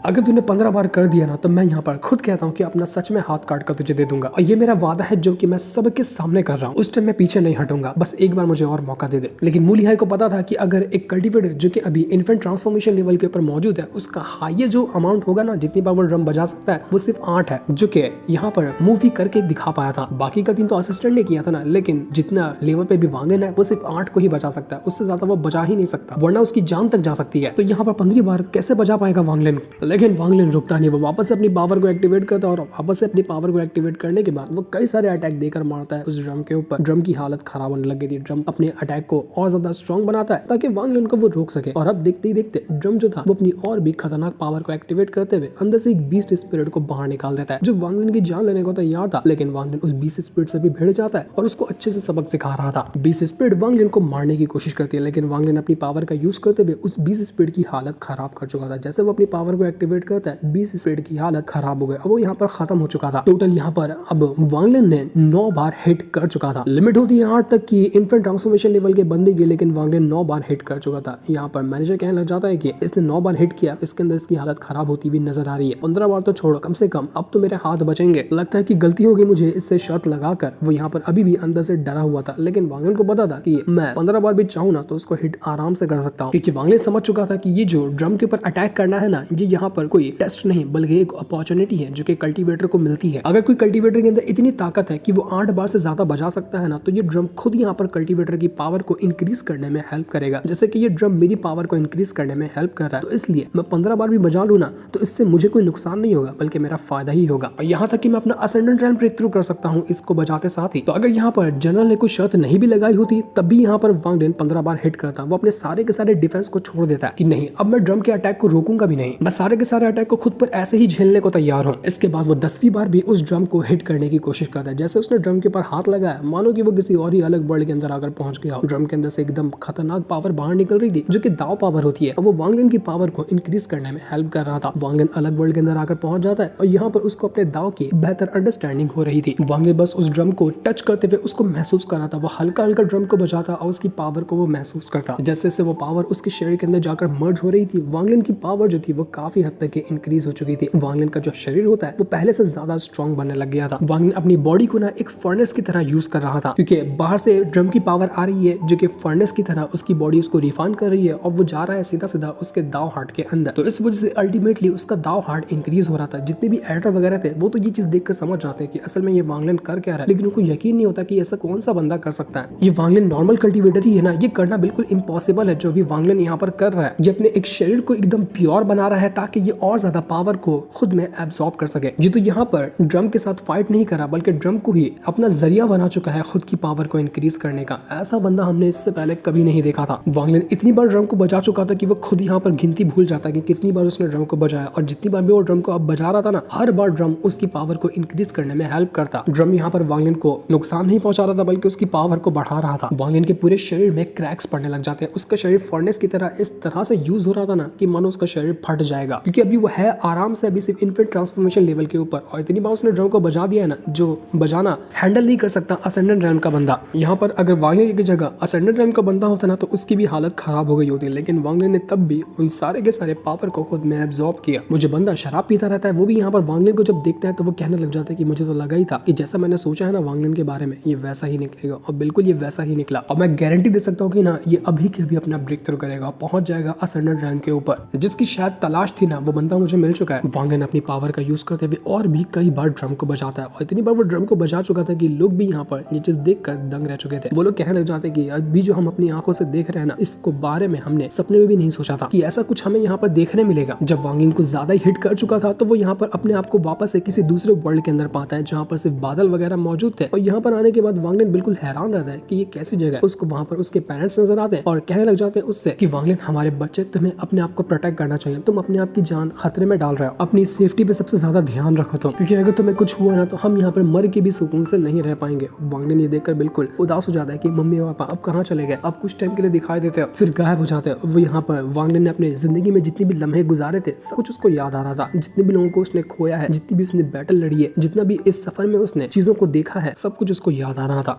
अगर तूने 15 बार कर दिया ना तो मैं यहाँ पर खुद कहता हूँ कि अपना सच में हाथ काट कर तुझे दे दूंगा। और ये मेरा वादा है जो कि मैं सबके सामने कर रहा हूँ। उस टाइम मैं पीछे नहीं हटूंगा, बस एक बार मुझे और मौका दे दे। लेकिन मूलिहाई को पता था कि अगर एक कल्टिवेटर जो कि अभी इन्फेंट ट्रांसफॉर्मेशन लेवल के ऊपर मौजूद है, उसका हाईएस्ट जो अमाउंट होगा ना, जितनी बार वो ड्रम बजा सकता है, वो सिर्फ 8 है, जो कि यहाँ पर मूवी करके दिखा पाया था। बाकी का 3 तो असिस्टेंट ने किया था ना, लेकिन जितना लेवल पे भी वांगलिन है वो सिर्फ 8 को ही बजा सकता है, उससे ज्यादा वो बजा ही नहीं सकता, वरना उसकी जान तक जा सकती है। तो यहाँ पर 15 बार कैसे बजा पाएगा वांगलिन? लेकिन वांगलिन रुकता नहीं, वो वापस से अपनी पावर को एक्टिवेट करता है और वापस से अपनी पावर को एक्टिवेट करने के बाद वो कई सारे अटैक देकर मारता है उस ड्रम के ऊपर। ड्रम की हालत खराब होने लग गई थी। ड्रम अपने अटैक को और ज्यादा स्ट्रॉन्ग बनाता है ताकि वांगलिन को वो रोक सके। और अब देखते ही देखते ड्रम जो था वो अपनी और भी खतरनाक पावर को एक्टिवेट करते हुए अंदर से एक बीस्ट स्पिरिट को बाहर निकाल देता है, जो वांगलिन की जान लेने को तैयार था। लेकिन वांगलिन उस बीस्ट स्पिरिट से भी भिड़ जाता है और उसको अच्छे से सबक सिखा रहा था। बीस्ट स्पिरिट वांगलिन को मारने की कोशिश करती है, लेकिन वांगलिन अपनी पावर का यूज करते हुए उस बीस्ट स्पिरिट की हालत खराब कर चुका था। जैसे वो अपनी पावर को एक्टिवेट करता है, बीस्ट स्पिरिट की हालत खराब हो गया, वो यहाँ पर खत्म हो चुका था। टोटल यहाँ पर अब वांगलिन ने 9 बार हिट कर चुका था। लिमिट होती है 8 तक की इन्फेंट ट्रांसफॉर्मेशन लेवल के बंदे की, लेकिन वांगलिन 9 बार हिट कर चुका था। यहाँ पर मैनेजर कहने लग जाता है कि इसने 9 बार हिट किया, इसके अंदर इसकी हालत खराब होती हुई नजर आ रही है। 15 बार तो छोड़ो, कम से कम अब तो मेरे हाथ बचेंगे। लगता है कि गलती होगी मुझे इससे शर्त लगाकर। वो यहाँ पर अभी भी अंदर से डरा हुआ था, लेकिन वांगलिन को पता था कि मैं 15 बार भी चाहूँ ना तो उसको हिट आराम से कर सकता हूँ, क्योंकि वांगलिन समझ चुका था कि ये जो ड्रम के ऊपर अटैक करना है ना, ये यहाँ पर कोई टेस्ट नहीं बल्कि एक अपॉर्चुनिटी है जो कि कल्टीवेटर को मिलती है। अगर कोई कल्टीवेटर के अंदर इतनी ताकत है कि वो 8 बार से ज्यादा बजा सकता है ना, तो ये ड्रम खुद यहाँ पर कल्टीवेटर की पावर को इंक्रीज करने में हेल्प करेगा। जैसे कि ये ड्रम मेरी पावर को इंक्रीज करने में हेल्प कर रहा है, तो इसलिए मैं 15 बार भी बजा लूँ ना तो इससे मुझे कोई नुकसान नहीं होगा, बल्कि मेरा फायदा ही होगा। और यहाँ तक कि मैं अपना असेंडेंट रैंक ब्रेक थ्रू कर सकता हूँ इसको बजाते साथ ही। तो अगर यहाँ पर जनरल ने कोई शर्त नहीं भी लगाई होती तब भी यहाँ पर वांगलिन 15 बार हिट करता। वो अपने सारे के सारे डिफेंस को छोड़ देता है कि नहीं, अब मैं ड्रम के अटैक को रोकूंगा भी नहीं, मैं सारे के सारे अटैक को खुद पर ऐसे ही झेलने को तैयार हूँ। इसके बाद वो 10वीं बार भी उस ड्रम को हिट करने की कोशिश करता है। जैसे उसने ड्रम के ऊपर हाथ लगाया, मानो कि वो किसी और ही अलग वर्ल्ड के अंदर आकर पहुंच गया। ड्रम के अंदर से एकदम खतरनाक पावर बाहर निकल रही थी, जो कि दाव पावर होती है। वो वांगलिन की पावर को इंक्रीज करने में हेल्प कर रहा था। वांगलिन अलग वर्ल्ड के अंदर आकर पहुंच जाता है और यहाँ पर उसको अपने दाव की बेहतर अंडरस्टैंडिंग हो रही थी। वांगलिन बस उस ड्रम को टच करते हुए उसको महसूस कर रहा था। वो हल्का हल्का ड्रम को बजाता और उसकी पावर को वो महसूस करता। जैसे जैसे वो पावर उसके शरीर के अंदर जाकर मर्ज हो रही थी, वांगलिन की पावर जो थी वो काफी हद तक इंक्रीज हो चुकी थी। वांगलिन का जो शरीर होता है वो पहले से ज्यादा स्ट्रॉन्ग बनने लग गया था। वांगलिन अपनी बॉडी को ना एक फर्नेस की तरह यूज कर रहा था, क्योंकि बाहर से ड्रम की पावर आ रही है जो कि फर्नेस की तरह उसकी बॉडी उसको रिफाइन कर रही है और वो जा रहा है सीधा सीधा उसके दाव हार्ट के अंदर। तो इस वजह से अल्टीमेटली उसका दाव हार्ट इंक्रीज हो रहा था। जितने भी एडिटर वगैरह थे वो तो ये चीज देखकर समझ जाते हैं कि असल में ये वांगलिन कर क्या रहा है, लेकिन उनको यकीन नहीं होता कि ऐसा कौन सा बंदा कर सकता है। ये वांगलिन नॉर्मल कल्टीवेटर ही है ना, ये करना बिल्कुल इम्पॉसिबल है जो भी वांगलिन यहाँ पर कर रहा है। ये अपने एक शरीर को एकदम प्योर बना रहा है ताकि ये और ज्यादा पावर को खुद में एब्सॉर्ब कर सके। ये तो यहाँ पर ड्रम के साथ फाइट नहीं करा, बल्कि ड्रम को ही अपना जरिया बना चुका है खुद की पावर को इंक्रीज करने का। ऐसा बंदा हमने इससे पहले कभी नहीं देखा था। वांगलिन इतनी बार ड्रम को बजा चुका था कि वो खुद यहाँ पर गिनती भूल जाता कि कितनी बार उसने ड्रम को बजाया, और जितनी बार भी वो ड्रम को अब बजा रहा था ना, हर बार ड्रम उसकी पावर को इंक्रीज करने में हेल्प करता। ड्रम यहाँ पर वांगलिन को नुकसान नहीं पहुंचा रहा था, बल्कि उसकी पावर को बढ़ा रहा था। वांगलिन के पूरे शरीर में क्रैक्स पड़ने लग जाते हैं। उसका शरीर फर्नेस की तरह इस तरह से यूज हो रहा था ना कि मानो उसका शरीर फट जाएगा, क्योंकि अभी वो है आराम से अभी सिर्फ इन्फेंट ट्रांसफॉर्मेशन लेवल के ऊपर, और इतनी बार उसने ड्रम को बजा दिया है ना जो बजाना हैंडल नहीं कर सकता असेंडेंट रैंक का बंदा। यहाँ पर अगर वांगलिन की जगह असेंडेंट रैंक का बंदा होता ना तो उसकी भी हालत खराब हो गई होती, लेकिन वांगलिन ने तब भी उन सारे के सारे पावर को खुद में एब्जॉर्ब किया। वो जो बंदा शराब पीता रहता है वो भी यहाँ पर वांगलिन को जब देखता है तो वो कहने लग जाता है कि मुझे तो लगा ही था कि जैसा मैंने सोचा है ना वांगलिन के बारे में, ये वैसा ही निकलेगा, और बिल्कुल ये वैसा ही निकला। और मैं गारंटी दे सकता हूँ कि ना ये अभी के अभी अपना ब्रेक थ्रू करेगा, पहुंच जाएगा असेंडेंट रैंक के ऊपर, जिसकी शायद तलाश थी ना वो बंदा मुझे मिल चुका है। वांग लिन अपनी पावर का यूज करते हुए और भी कई बार ड्रम को बजाता है और इतनी बार वो ड्रम को बजा चुका था कि लोग भी यहाँ पर ये चीज देखकर दंग रह चुके थे। वो लोग कहने लग जाते कि अभी जो हम अपनी आंखों से देख रहे हैं ना, इसको बारे में हमने सपने में भी नहीं सोचा था कि ऐसा कुछ हमें यहाँ पर देखने मिलेगा। जब वांग लिन को ज्यादा हिट कर चुका था तो वो यहाँ पर अपने आप को वापस से किसी दूसरे वर्ल्ड के अंदर पाता है जहाँ पर सिर्फ बादल वगैरह मौजूद थे। और यहाँ पर आने के बाद वांग लिन बिल्कुल हैरान रहता है कि ये कैसी जगह है। उसको वहाँ पर उसके पेरेंट्स नजर आते हैं और कहने लग जाते हैं उससे कि वांग लिन, हमारे बच्चे, तुम्हें अपने आप को प्रोटेक्ट करना चाहिए, तुम अपने आप की जान खतरे में डाल रहे हो, अपनी सेफ्टी पे सबसे ज्यादा ध्यान रखो तुम, क्योंकि अगर तुम्हें कुछ हुआ ना तो हम यहाँ पर मर के भी सुकून से नहीं रह पाएंगे। वांग लिन ये देखकर बिल्कुल उदास हो जाता है कि मम्मी पापा अब कहाँ चले गए, अब कुछ टाइम के लिए दिखाई देते हो फिर गायब हो जाते हो। वो यहाँ पर वांग लिन ने अपने जिंदगी में जितनी भी लम्हे गुजारे थे सब कुछ उसको याद आ रहा था। जितने भी लोगों को उसने खोया है, जितनी भी उसने बैटल लड़ी है, जितना भी इस सफर में उसने चीजों को देखा है, सब कुछ उसको याद आ रहा था।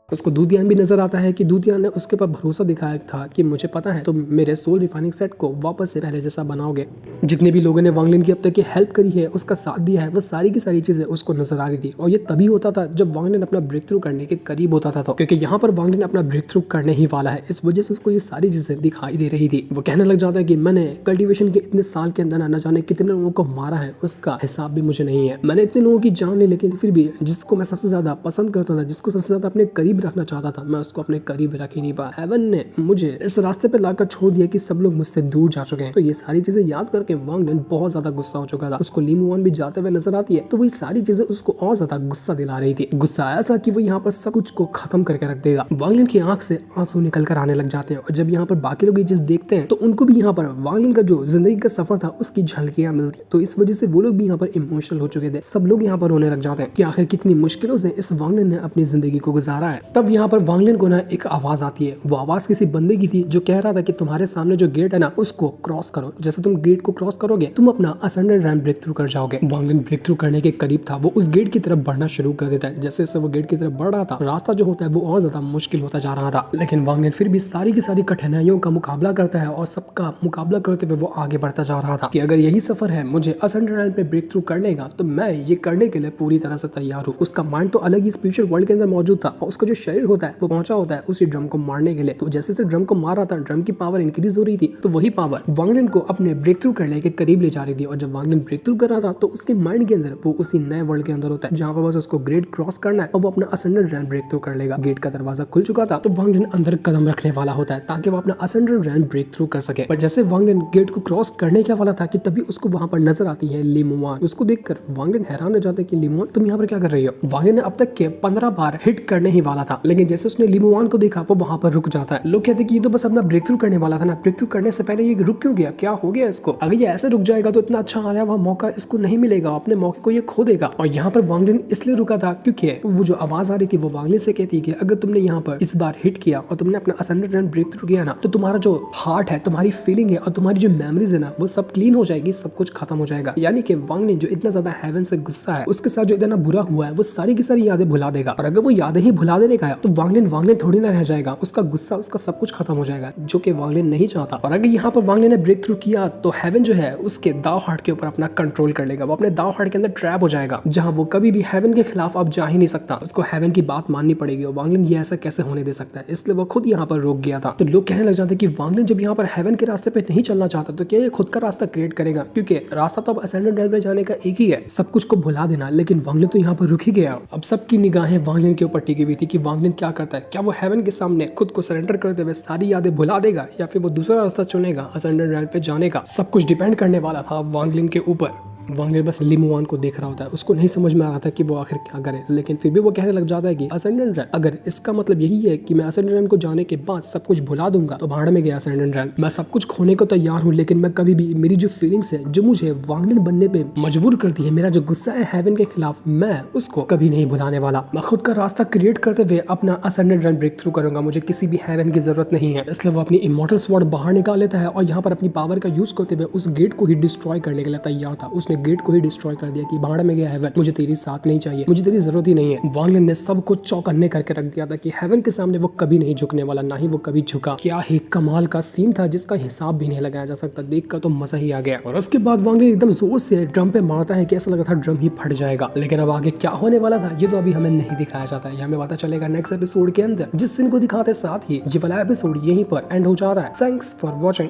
उसको दूधियान भी नजर आता है कि दूधियान ने उसके पर भरोसा दिखाया था कि मुझे पता है तुम मेरे सोल रिफाइनिंग सेट को वापस से पहले जैसा बनाओगे। जितने भी लोगों ने वांग लिन की अब तक की हेल्प करी है, उसका साथ दिया है, वो सारी की सारी चीजें उसको नजर आ रही थी। और ये तभी होता था जब वांग लिन अपना ब्रेक थ्रू करने के करीब होता था, तो क्योंकि यहाँ पर वांग लिन अपना ब्रेक थ्रू करने ही वाला है, इस वजह से उसको ये सारी चीजें दिखाई दे रही थी। वो कहने लग जाता है कि मैंने कल्टिवेशन के इतने साल के अंदर न जाने कितने लोगों को मारा है, उसका हिसाब भी मुझे नहीं है। मैंने इतने लोगों की जान ली, लेकिन फिर भी जिसको मैं सबसे ज्यादा पसंद करता था, जिसको सबसे ज्यादा अपने करीब रखना चाहता था, मैं उसको अपने करीब रख ही नहीं पाया। हेवन ने मुझे इस रास्ते पे लाकर छोड़ दिया कि सब लोग मुझसे दूर जा चुके हैं। तो ये सारी चीजें याद करके वांग लिन बहुत ज्यादा गुस्सा हो चुका था। उसको ली मुआन भी जाते हुए नजर आती है, तो वही सारी चीजें उसको और ज्यादा गुस्सा दिला रही थी। गुस्सा ऐसा कि वो यहाँ पर सब कुछ को खत्म करके रख देगा। वांग लिन की आंख से आंसू निकल कर आने लग जाते हैं और जब यहाँ पर बाकी लोग ये चीज देखते हैं तो उनको भी यहाँ पर वांग लिन का जो जिंदगी का सफर था उसकी झलकियां मिलती। तो इस वजह से वो लोग भी यहाँ पर इमोशनल हो चुके थे। सब लोग यहाँ पर रोने लग जाते हैं कि आखिर कितनी मुश्किलों से इस वांग लिन ने अपनी जिंदगी को गुजारा है। तब यहाँ पर वांग लिन को ना एक आवाज आती है। वो आवाज किसी बंदे की थी जो कह रहा था कि तुम्हारे सामने जो गेट है ना उसको क्रॉस करो, जैसे तुम गेट को क्रॉस करोगे तुम अपना असेंडेंट रैंप ब्रेक थ्रू कर जाओगे। वांग लिन ब्रेक थ्रू करने के करीब था। वो उस गेट की तरफ बढ़ना शुरू कर देता है। जैसे जैसे वो गेट की तरफ बढ़ रहा था, रास्ता जो होता है वो और ज्यादा मुश्किल होता जा रहा था, लेकिन वांग लिन फिर भी सारी की सारी कठिनाइयों का मुकाबला करता है और सबका मुकाबला करते हुए वो आगे बढ़ता जा रहा था कि अगर यही सफर है मुझे असेंडेंट रैंप पे ब्रेक थ्रू करने का, तो मैं ये करने के लिए पूरी तरह से तैयार हूँ। उसका माइंड तो अलग ही स्पिरिचुअल वर्ल्ड के अंदर मौजूद था और उसका जो शरीर होता है वो पहुंचा होता है उसी ड्रम को मारने के लिए। तो जैसे जैसे ड्रम को मार रहा था, ड्रम की पावर इंक्रीज हो रही थी, तो वही पावर वांग लिन को अपने ब्रेक थ्रू करने के करीब ले जा रही थी। और जब वांग लिन ब्रेक थ्रू कर रहा था तो उसके माइंड के अंदर वो उसी नए वर्ल्ड के अंदर होता है जहाँ पर बस उसको ग्रेट क्रॉस करना है और वो अपना असेंडेंट रैंप ब्रेक थ्रू कर लेगा। गेट का दरवाजा खुल चुका था तो वांग लिन अंदर कदम रखने वाला होता है ताकि वो अपना असेंडेंट रैंप ब्रेक थ्रू कर सके। पर जैसे वांग लिन गेट को क्रॉस करने के वाला था कि तभी उसको वहां पर नजर आती है ली मुआन। उसको देखकर वांग लिन हैरान हो जाता है कि ली मुआन तुम यहाँ पर क्या कर रही हो। वांग लिन ने अब तक के 15 बार हिट करने ही वाला था, लेकिन जैसे उसने ली मुआन को देखा वो वहां पर रुक जाता है। लोग कहते हैं कि ये तो बस अपना ब्रेक थ्रू करने वाला था ना, ब्रेक थ्रू करने से पहले ये रुक क्यों गया, क्या हो गया इसको, अगर ये ऐसे रुक जाएगा तो इतना अच्छा आ रहा है वहाँ मौका इसको नहीं मिलेगा, अपने मौके को ये खो देगा। और यहाँ पर वांग लिन इसलिए रुका था क्योंकि वो जो आवाज आ रही थी वो वांग लिन से कहती है कि अगर तुमने यहाँ पर इस बार हिट किया और तुमने अपना असेंडेंट रैंप ब्रेक थ्रू किया ना, तो तुम्हारा जो हार्ट है, तुम्हारी फीलिंग है और तुम्हारी जो मेमोरीज है ना वो सब क्लीन हो जाएगी, सब कुछ खत्म हो जाएगा। यानी कि वांग लिन जो इतना ज्यादा हेवन से गुस्सा है, उसके साथ जो इतना बुरा हुआ है वो सारी की सारी यादें भुला देगा। और अगर वो यादें ही भुला देने का है तो वांग लिन थोड़ी ना रह जाएगा, उसका गुस्सा, उसका सब कुछ खत्म हो जाएगा, जो कि वांग लिन नहीं चाहता। और अगर यहाँ पर वांग लिन ने ब्रेक थ्रू किया तो हेवन जो है उसके दाव हार्ट के ऊपर अपना कंट्रोल कर लेगा। वो अपने दाव हार्ट के अंदर ट्रैप हो जाएगा जहाँ वो कभी भी हेवन के खिलाफ अब जा ही नहीं सकता। उसको हेवन की बात माननी पड़ेगी और वांग लिन ये ऐसा कैसे होने दे सकता है, इसलिए वो खुद यहाँ पर रुक गया था। तो लोग कहने लग जाते कि वांग लिन जब यहाँ पर हेवन के रास्ते पे नहीं चलना चाहता तो क्या ये खुद का रास्ता क्रिएट करेगा, क्योंकि रास्ता तो अब असेंडेंट रैंप पे जाने का एक ही है, सब कुछ को भुला देना। लेकिन वांग लिन तो यहाँ पर रुक ही गया। अब सबकी निगाहें वांग लिन के ऊपर टिकी हुई थी कि वांग लिन क्या करता है, क्या वो हेवन के सामने खुद को सरेंडर करते हुए सारी यादें भुला देगा या फिर वो दूसरा रास्ता चुनेगा असेंडेंट रैंप पे जाने का। सब कुछ डिपेंड करने वाला था वांग लिन के ऊपर। वांग लिन बस ली मुआन को देख रहा होता है, उसको नहीं समझ में आ रहा था कि वो आखिर क्या करे, लेकिन फिर भी वो कहने लग जाता है कि असेंडेंट रैंप, अगर इसका मतलब यही है कि मैं असेंडेंट रैंप को जाने के बाद सब कुछ भुला दूंगा तो भाड़ में गया असेंडेंट रैंप। मैं सब कुछ खोने को तैयार हूँ, लेकिन मैं कभी भी मेरी जो फीलिंग्स है, जो मुझे वांग लिन बनने पे मजबूर करती है, मेरा जो गुस्सा है हेवन के खिलाफ, मैं उसको कभी नहीं भुलाने वाला। मैं खुद का रास्ता क्रिएट करते हुए अपना असेंडेंट रैंप ब्रेक थ्रू करूंगा, मुझे किसी भी हेवन की जरूरत नहीं है। इसलिए वो अपनी इमॉर्टल स्वॉर्ड बाहर निकाल लेता है और यहाँ पर अपनी पावर का यूज करते हुए उस गेट को ही डिस्ट्रॉय करने के लिए तैयार था। उसने गेट को ही डिस्ट्रॉय कर दिया कि भाड़ में गया हेवन, मुझे तेरी साथ नहीं चाहिए, मुझे तेरी जरूरत ही नहीं है। वांग लिन ने सब कुछ चौकन्ने करके रख दिया था कि हेवन के सामने वो कभी नहीं झुकने वाला, ना ही वो कभी झुका। क्या ही कमाल का सीन था जिसका हिसाब भी नहीं लगाया जा सकता, देखकर तो मजा ही आ गया। और उसके बाद वांग लिन एकदम जोर से ड्रम पे मारता है कि ऐसा लगा था ड्रम ही फट जाएगा। लेकिन अब आगे क्या होने वाला था ये तो अभी हमें नहीं दिखाया जाता है, हमें पता चलेगा नेक्स्ट एपिसोड के अंदर, जिस सीन को दिखाते साथ ही ये वाला एपिसोड यहीं पर एंड हो जा रहा है। Thanks for watching.